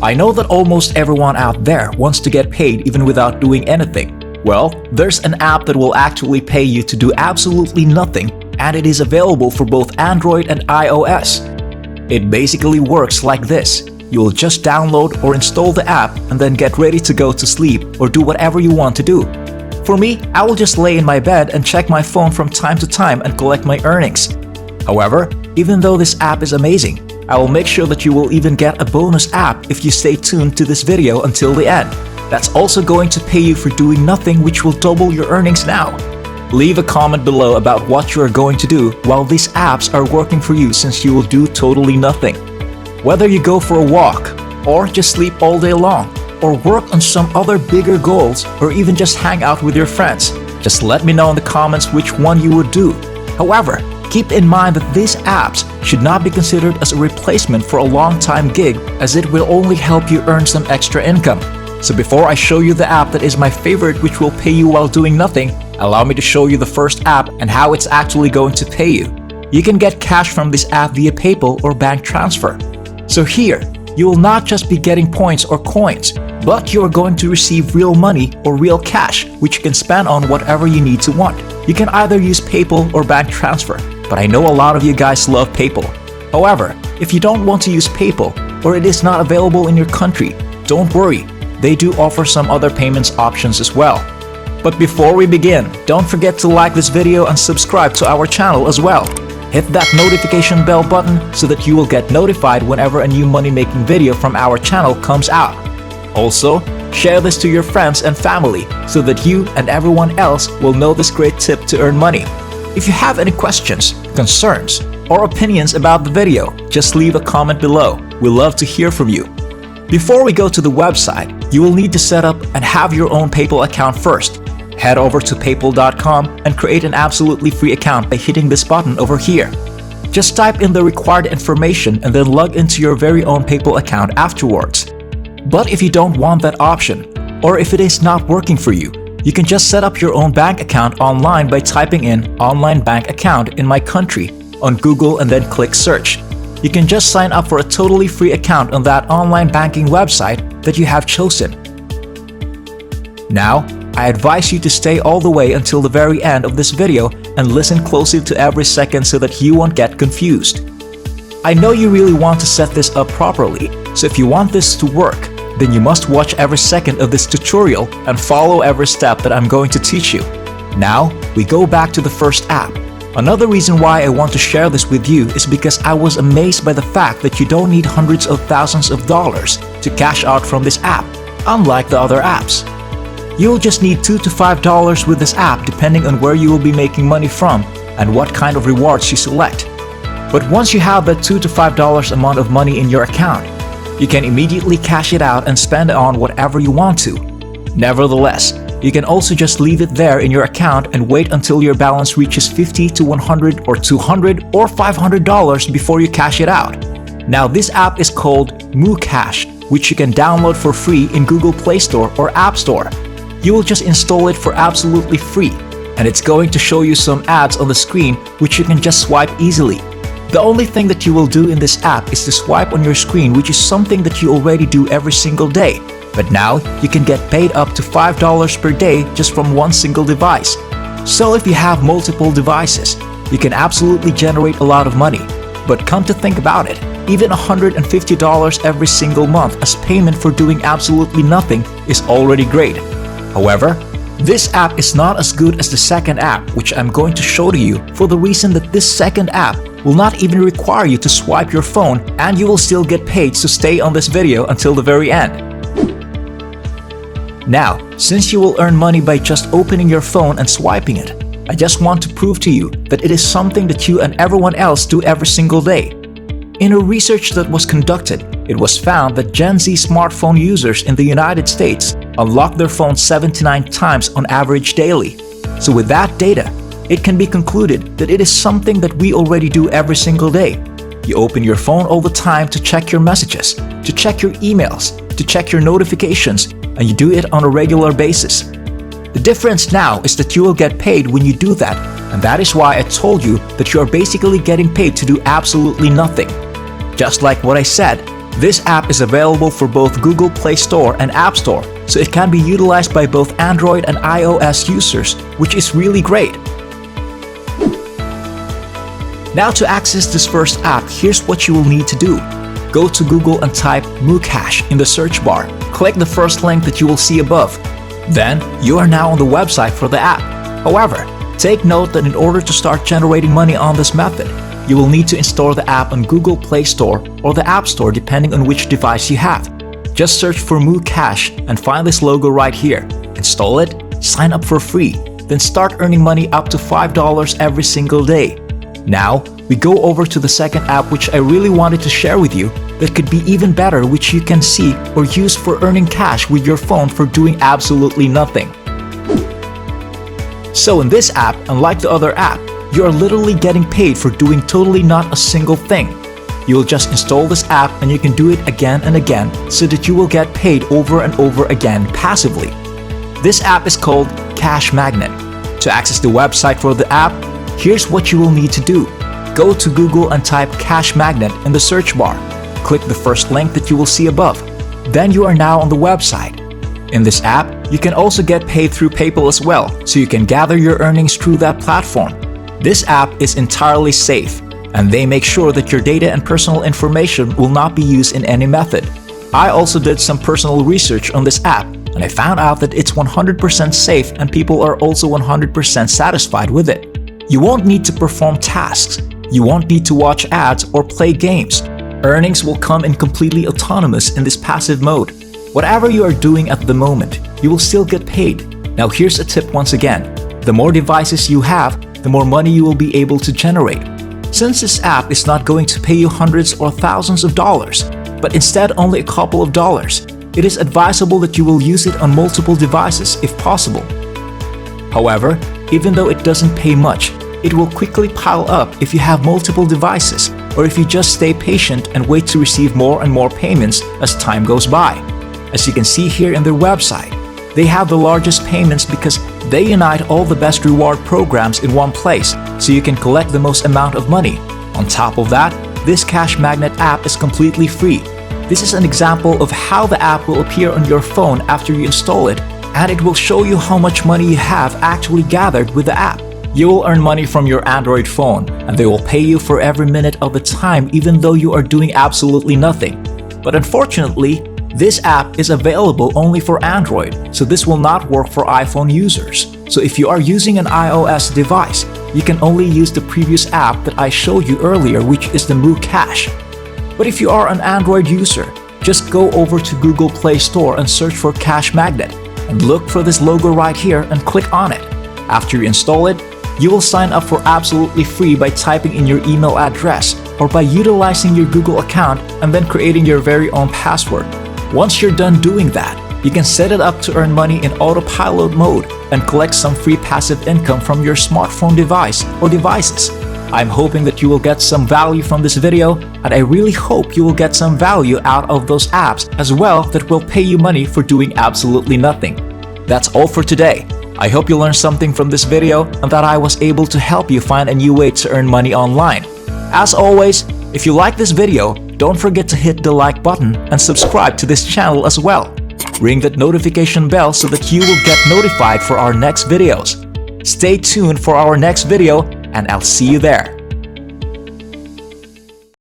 I know that almost everyone out there wants to get paid even without doing anything. Well, there's an app that will actually pay you to do absolutely nothing, and it is available for both Android and iOS. It basically works like this. You'll just download or install the app and then get ready to go to sleep or do whatever you want to do. For me, I will just lay in my bed and check my phone from time to time and collect my earnings. However, even though this app is amazing, I will make sure that you will even get a bonus app if you stay tuned to this video until the end. That's also going to pay you for doing nothing, which will double your earnings now. Leave a comment below about what you are going to do while these apps are working for you, since you will do totally nothing. Whether you go for a walk, or just sleep all day long, or work on some other bigger goals, or even just hang out with your friends, just let me know in the comments which one you would do. However, keep in mind that these apps should not be considered as a replacement for a long-time gig, as it will only help you earn some extra income. So before I show you the app that is my favorite, which will pay you while doing nothing, allow me to show you the first app and how it's actually going to pay you. You can get cash from this app via PayPal or bank transfer. So here, you will not just be getting points or coins, but you are going to receive real money or real cash, which you can spend on whatever you need to want. You can either use PayPal or bank transfer, but I know a lot of you guys love PayPal. However, if you don't want to use PayPal or it is not available in your country, don't worry, they do offer some other payments options as well. But before we begin, don't forget to like this video and subscribe to our channel as well. Hit that notification bell button so that you will get notified whenever a new money-making video from our channel comes out. Also, share this to your friends and family so that you and everyone else will know this great tip to earn money. If you have any questions, concerns, or opinions about the video, just leave a comment below. We love to hear from you. Before we go to the website, you will need to set up and have your own PayPal account first. Head over to paypal.com and create an absolutely free account by hitting this button over here. Just type in the required information and then log into your very own PayPal account afterwards. But if you don't want that option, or if it is not working for you, you can just set up your own bank account online by typing in "online bank account in my country" on Google and then click search. You can just sign up for a totally free account on that online banking website that you have chosen. Now, I advise you to stay all the way until the very end of this video and listen closely to every second so that you won't get confused. I know you really want to set this up properly, so if you want this to work, then you must watch every second of this tutorial and follow every step that I'm going to teach you. Now, we go back to the first app. Another reason why I want to share this with you is because I was amazed by the fact that you don't need hundreds of thousands of dollars to cash out from this app, unlike the other apps. You'll just need $2 to $5 with this app depending on where you will be making money from and what kind of rewards you select. But once you have that $2 to $5 amount of money in your account, you can immediately cash it out and spend it on whatever you want to. Nevertheless, you can also just leave it there in your account and wait until your balance reaches $50 to $100 or $200 or $500 before you cash it out. Now, this app is called Moocash, which you can download for free in Google Play Store or App Store. You will just install it for absolutely free, and it's going to show you some ads on the screen which you can just swipe easily. The only thing that you will do in this app is to swipe on your screen, which is something that you already do every single day. But now, you can get paid up to $5 per day just from one single device. So if you have multiple devices, you can absolutely generate a lot of money. But come to think about it, even $150 every single month as payment for doing absolutely nothing is already great. However, this app is not as good as the second app, which I'm going to show to you, for the reason that this second app will not even require you to swipe your phone, and you will still get paid, so stay on this video until the very end. Now, since you will earn money by just opening your phone and swiping it, I just want to prove to you that it is something that you and everyone else do every single day. In a research that was conducted, it was found that Gen Z smartphone users in the United States unlock their phones 79 times on average daily. So with that data, it can be concluded that it is something that we already do every single day. You open your phone all the time to check your messages, to check your emails, to check your notifications, and you do it on a regular basis. The difference now is that you will get paid when you do that, and that is why I told you that you are basically getting paid to do absolutely nothing. Just like what I said, This app is available for both Google Play Store and App Store, so it can be utilized by both Android and iOS users, which is really great. Now to access this first app, here's what you will need to do. Go to Google and type Moocash in the search bar. Click the first link that you will see above. Then, you are now on the website for the app. However, take note that in order to start generating money on this method, you will need to install the app on Google Play Store or the App Store depending on which device you have. Just search for Moocash and find this logo right here. Install it, sign up for free, then start earning money up to $5 every single day. Now, we go over to the second app which I really wanted to share with you that could be even better, which you can see or use for earning cash with your phone for doing absolutely nothing. So in this app, unlike the other app, you are literally getting paid for doing totally not a single thing. You will just install this app and you can do it again and again so that you will get paid over and over again passively. This app is called Cash Magnet. To access the website for the app, here's what you will need to do. Go to Google and type Cash Magnet in the search bar. Click the first link that you will see above. Then you are now on the website. In this app, you can also get paid through PayPal as well, so you can gather your earnings through that platform. This app is entirely safe, and they make sure that your data and personal information will not be used in any method. I also did some personal research on this app, and I found out that it's 100% safe and people are also 100% satisfied with it. You won't need to perform tasks. You won't need to watch ads or play games. Earnings will come in completely autonomous in this passive mode. Whatever you are doing at the moment, you will still get paid. Now here's a tip once again. The more devices you have, the more money you will be able to generate. Since this app is not going to pay you hundreds or thousands of dollars, but instead only a couple of dollars, it is advisable that you will use it on multiple devices if possible. However, even though it doesn't pay much, it will quickly pile up if you have multiple devices or if you just stay patient and wait to receive more and more payments as time goes by. As you can see here in their website, they have the largest payments because they unite all the best reward programs in one place, so you can collect the most amount of money. On top of that, this Cash Magnet app is completely free. This is an example of how the app will appear on your phone after you install it, and it will show you how much money you have actually gathered with the app. You will earn money from your Android phone, and they will pay you for every minute of the time even though you are doing absolutely nothing. But unfortunately, this app is available only for Android, so this will not work for iPhone users. So if you are using an iOS device, you can only use the previous app that I showed you earlier, which is the Moocash. But if you are an Android user, just go over to Google Play Store and search for Cash Magnet, and look for this logo right here and click on it. After you install it, you will sign up for absolutely free by typing in your email address or by utilizing your Google account and then creating your very own password. Once you're done doing that, you can set it up to earn money in autopilot mode and collect some free passive income from your smartphone device or devices. I'm hoping that you will get some value from this video, and I really hope you will get some value out of those apps as well that will pay you money for doing absolutely nothing. That's all for today. I hope you learned something from this video and that I was able to help you find a new way to earn money online. As always, if you like this video, don't forget to hit the like button and subscribe to this channel as well. Ring that notification bell so that you will get notified for our next videos. Stay tuned for our next video, and I'll see you there.